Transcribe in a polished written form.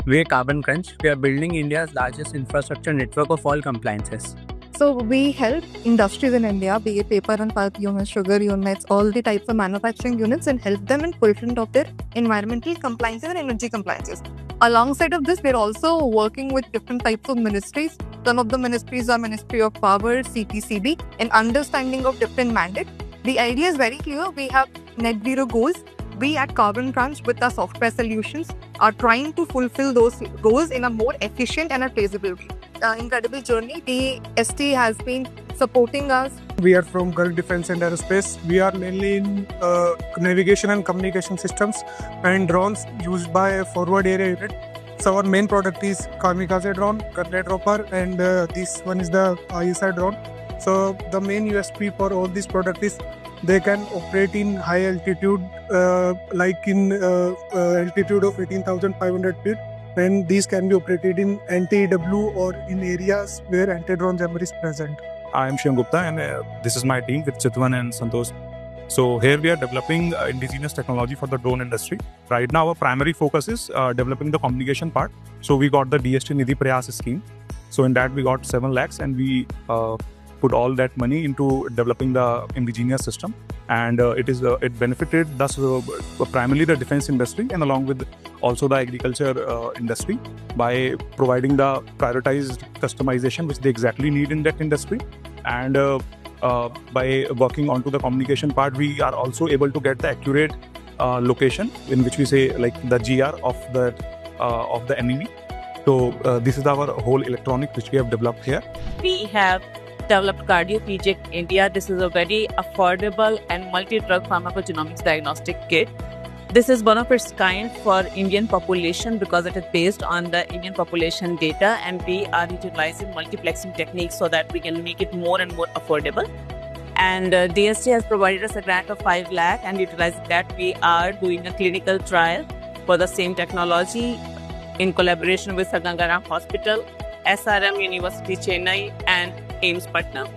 We are CarbonCrunch. We are building India's largest infrastructure network of all compliances. So we help industries in India, be it paper and pulp units, sugar units, all the types of manufacturing units, and help them in fulfillment of their environmental compliances and energy compliances. Alongside of this, we're also working with different types of ministries. Some of the ministries are Ministry of Power, CPCB, and understanding of different mandates. The idea is very clear. We have net zero goals. We at CarbonCrunch with our software solutions are trying to fulfill those goals in a more efficient and a traceable way. Incredible journey. DTU has been supporting us. We are from Gulf Defence Aerospace. We are mainly in navigation and communication systems and drones used by a forward area unit. So our main product is Kamikaze drone, Grenade Dropper, and this one is the ISI drone. So the main USP for all these products is they can operate in high altitude, like in altitude of 18,500 feet. And these can be operated in anti-EW or in areas where anti-drone jammer is present. I am Shivam Gupta, and this is my team with Chitwan and Santosh. So here we are developing indigenous technology for the drone industry. Right now our primary focus is developing the communication part. So we got the DST Nidhi Prayas scheme. So in that we got 7 lakhs and we put all that money into developing the indigenous system, and it benefited thus primarily the defense industry and along with also the agriculture industry by providing the prioritized customization which they exactly need in that industry, and by working onto the communication part we are also able to get the accurate location in which we say like the GR of the enemy. So this is our whole electronic which we have developed here. We have developed CardioPGIC India. This is a very affordable and multi-drug pharmacogenomics diagnostic kit. This is one of its kind for Indian population because it is based on the Indian population data, and we are utilizing multiplexing techniques so that we can make it more and more affordable. And DST has provided us a grant of 5 lakh, and utilizing that we are doing a clinical trial for the same technology in collaboration with Sir Gangaram Hospital, SRM University Chennai, and AIIMS Patna.